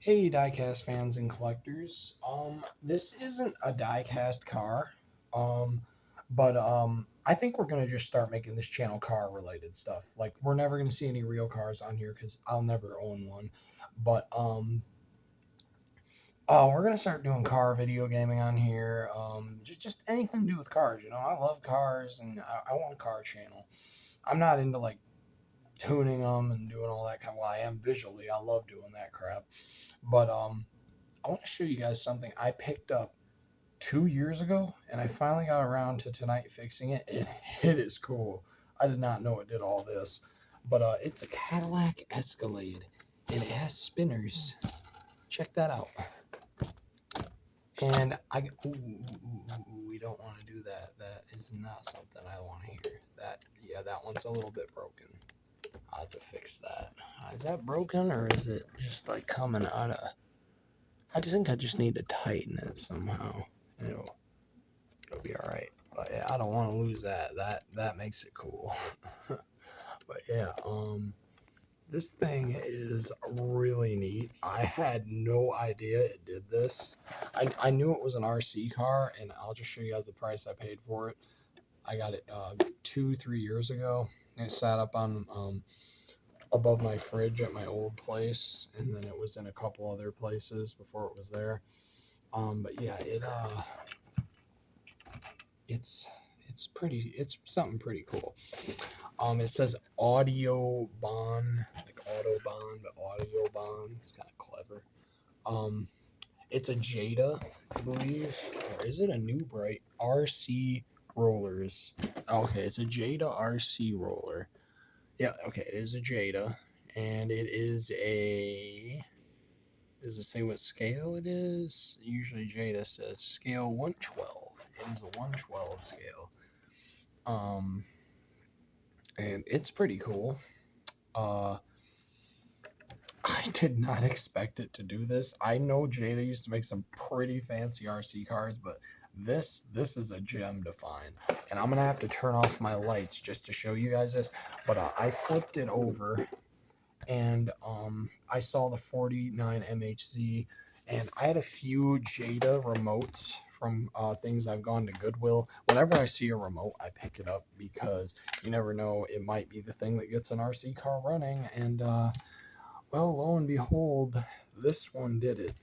Hey, diecast fans and collectors. This isn't a diecast car. Um, but I think we're gonna just start making this channel car related stuff. Like we're never gonna see any real cars on here because I'll never own one. But we're gonna start doing car video gaming on here. Just anything to do with cars. I love cars and I want a car channel. I'm not into like tuning them and doing all that kind of. Well, I am visually. I love doing that crap. But I want to show you guys something I picked up 2 years ago, and I finally got around to tonight fixing it, and it is cool. I did not know it did all this, but it's a Cadillac Escalade, and it has spinners. Check that out. And we don't want to do that. That is not something I want to hear. Yeah, that one's a little bit broken. I'll have to fix that. Is that broken, or is it just like coming out of? I just think I just need to tighten it somehow. And it'll be all right. But yeah, I don't want to lose that. That makes it cool. But yeah, this thing is really neat. I had no idea it did this. I knew it was an RC car, and I'll just show you guys the price I paid for it. I got it 2, 3 years ago. It sat up on above my fridge at my old place, and then it was in a couple other places before it was there. But yeah, it's something pretty cool. It says Autobahn, like Autobahn, but Autobahn. It's kind of clever. Um, it's a Jada, I believe, or is it a New Bright RC rollers? Okay, it's a Jada RC roller. Yeah, okay, it is a Jada, and it is a. Does it say what scale it is? Usually Jada says scale 112. It is a 112 scale. Um, and it's pretty cool. Uh, I did not expect it to do this. I know Jada used to make some pretty fancy RC cars, but this is a gem to find. And I'm gonna have to turn off my lights just to show you guys this. But I flipped it over, and I saw the 49 MHZ, and I had a few Jada remotes from things I've gone to Goodwill. Whenever I see a remote, I pick it up because you never know, it might be the thing that gets an RC car running. And well, lo and behold, this one did it.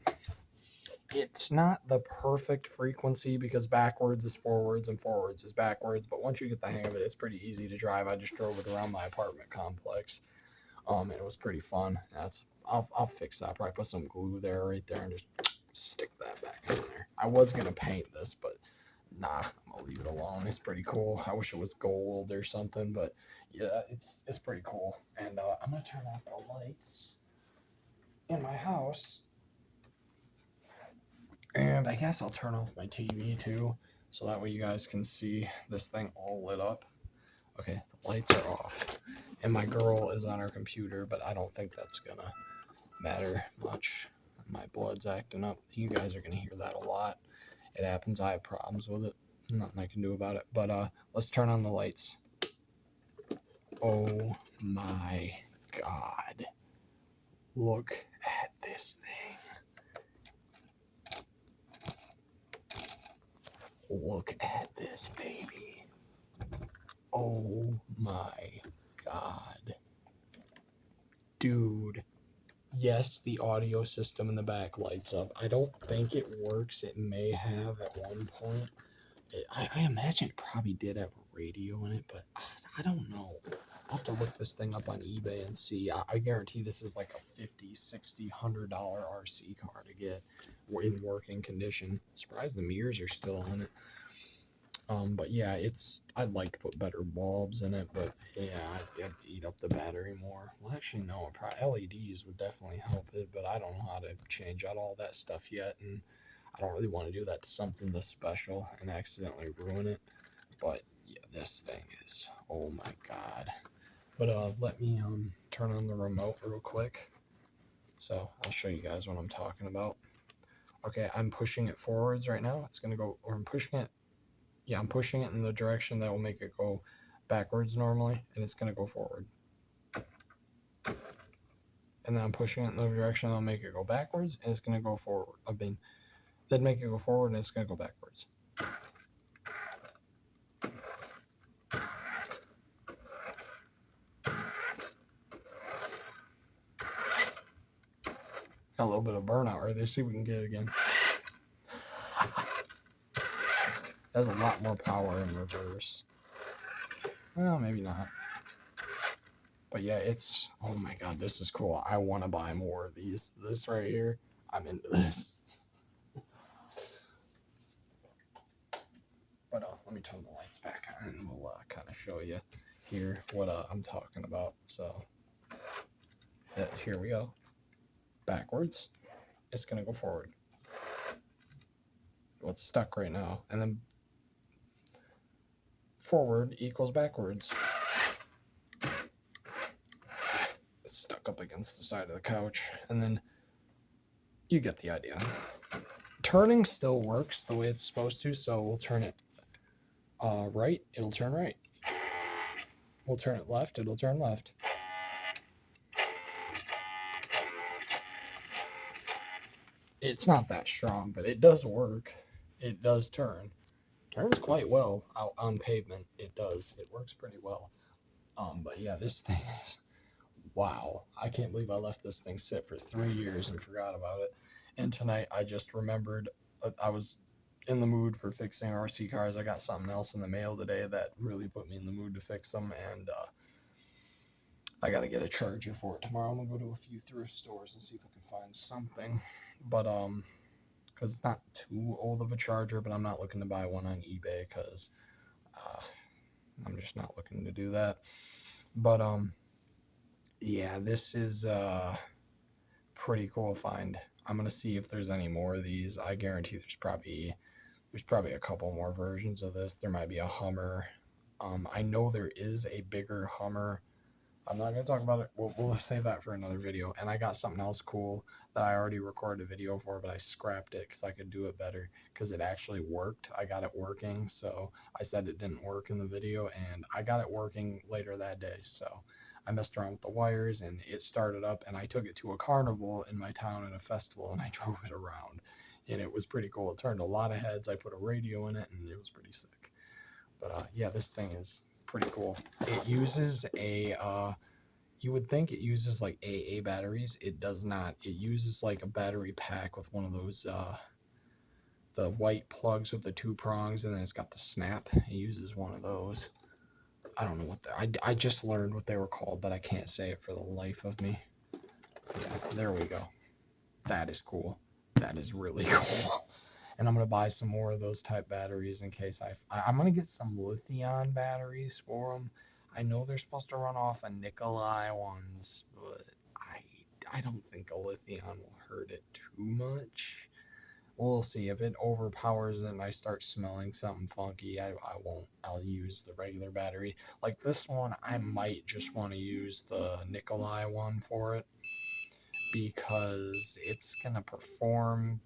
It's not the perfect frequency because backwards is forwards and forwards is backwards, but once you get the hang of it, it's pretty easy to drive. I just drove it around my apartment complex. It was pretty fun. I'll fix that. Probably put some glue right there, and just stick that back in there. I was gonna paint this, but nah, I'm gonna leave it alone. It's pretty cool. I wish it was gold or something, but yeah, it's pretty cool. And I'm gonna turn off the lights in my house, and I guess I'll turn off my TV too, so that way you guys can see this thing all lit up. Okay, the lights are off, and my girl is on her computer, but I don't think that's gonna matter much. My blood's acting up. You guys are gonna hear that a lot. It happens. I have problems with it. Nothing I can do about it. But let's turn on the lights. Oh my god. Look at this thing. Look at this baby. Oh my god. Dude. Yes, the audio system in the back lights up. I don't think it works. It may have at one point. I imagine it probably did have a radio in it, but I don't know. I'll have to look this thing up on eBay and see. I guarantee this is like a 50, 60, $100 RC car to get in working condition. Surprised the mirrors are still on it. But yeah, I'd like to put better bulbs in it, but yeah, I'd have to eat up the battery more. Well, actually, no, probably LEDs would definitely help it, but I don't know how to change out all that stuff yet, and I don't really want to do that to something this special and accidentally ruin it. But yeah, this thing is, oh my god. But let me turn on the remote real quick. So I'll show you guys what I'm talking about. Okay, I'm pushing it forwards right now. It's gonna go, or I'm pushing it. Yeah, I'm pushing it in the direction that will make it go backwards normally, and it's gonna go forward. and then I'm pushing it in the direction that'll make it go backwards, and it's going to go forward. Then make it go forward, and it's going to go backwards. Got a little bit of burnout right there. See if we can get it again. Has a lot more power in reverse. Well, maybe not. But yeah, it's, oh my god, this is cool. I want to buy more of these. This right here, I'm into this. But let me turn the lights back on and we'll kind of show you here what I'm talking about. So here we go. Backwards, it's going to go forward. Well, it's stuck right now. And then forward equals backwards. It's stuck up against the side of the couch. And then you get the idea. Turning still works the way it's supposed to, so we'll turn it right, it'll turn right. We'll turn it left, it'll turn left. It's not that strong, but it does work. It does turn. Turns quite well out on pavement. It does. It works pretty well. But yeah, this thing is, wow. I can't believe I left this thing sit for 3 years and forgot about it. And tonight I just remembered I was in the mood for fixing RC cars. I got something else in the mail today that really put me in the mood to fix them, and I got to get a charger for it tomorrow. I'm gonna go to a few thrift stores and see if I can find something. But because it's not too old of a charger, but I'm not looking to buy one on eBay because I'm just not looking to do that. But yeah, this is pretty cool find. I'm gonna see if there's any more of these. I guarantee there's probably a couple more versions of this. There might be a Hummer. I know there is a bigger Hummer. I'm not going to talk about it. We'll save that for another video. And I got something else cool that I already recorded a video for, but I scrapped it because I could do it better because it actually worked. I got it working. So I said it didn't work in the video, and I got it working later that day. So I messed around with the wires and it started up, and I took it to a carnival in my town at a festival, and I drove it around. And it was pretty cool. It turned a lot of heads. I put a radio in it, and it was pretty sick. But yeah, this thing is pretty cool. It uses a you would think it uses like AA batteries. It does not. It uses like a battery pack with one of those the white plugs with the 2 prongs, and then it's got the snap. It uses one of those. I don't know what I just learned what they were called, but I can't say it for the life of me. Yeah, there we go. That is cool. That is really cool. And I'm gonna buy some more of those type batteries in case I'm gonna get some lithium batteries for them. I know they're supposed to run off of Nikolai ones, but I don't think a lithium will hurt it too much. We'll see. If it overpowers it and I start smelling something funky, I won't. I'll use the regular battery. Like this one, I might just want to use the Nikolai one for it because it's gonna perform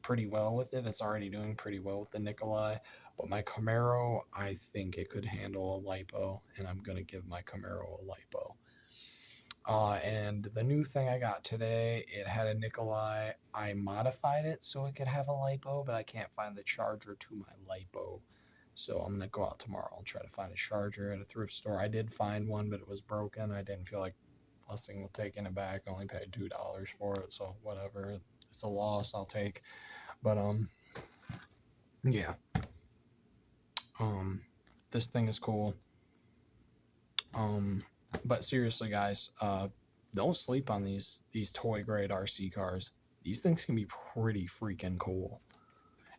pretty well with it. It's already doing pretty well with the Nikolai, but my Camaro, I think it could handle a lipo, and I'm gonna give my Camaro a lipo. And the new thing I got today, it had a Nikolai. I modified it so it could have a lipo, but I can't find the charger to my lipo. So I'm gonna go out tomorrow and try to find a charger at a thrift store. I did find one, but it was broken. I didn't feel like fussing with taking it back. I only paid $2 for it, so whatever. It's a loss I'll take. But yeah. This thing is cool. But seriously, guys, don't sleep on these toy grade RC cars. These things can be pretty freaking cool.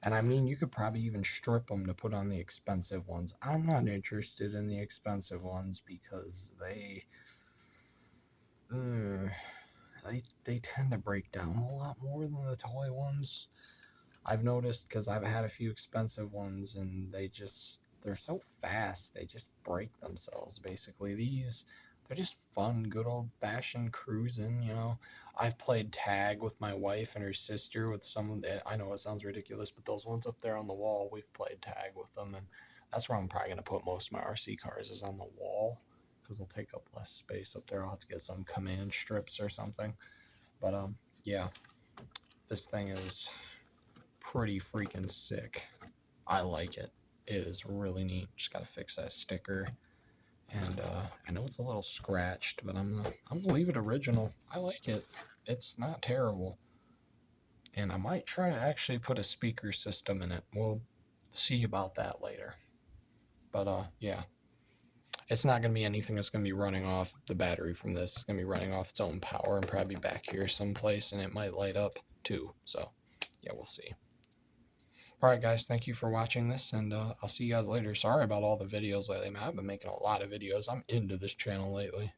And I mean, you could probably even strip them to put on the expensive ones. I'm not interested in the expensive ones because they tend to break down a lot more than the toy ones. I've noticed because I've had a few expensive ones, and they're so fast, they just break themselves. Basically, they're just fun, good old fashioned cruising. I've played tag with my wife and her sister with some of the, I know it sounds ridiculous, but those ones up there on the wall, we've played tag with them, and that's where I'm probably going to put most of my RC cars, is on the wall, because they'll take up less space up there. I'll have to get some command strips or something. But yeah, this thing is pretty freaking sick. I like it. It is really neat. Just gotta fix that sticker. And I know it's a little scratched, but I'm gonna leave it original. I like it. It's not terrible. And I might try to actually put a speaker system in it. We'll see about that later. But yeah, it's not gonna be anything that's gonna be running off the battery from this. It's gonna be running off its own power and probably back here someplace, and it might light up too. So yeah, we'll see. Alright guys, thank you for watching this, and I'll see you guys later. Sorry about all the videos lately, man. I've been making a lot of videos. I'm into this channel lately.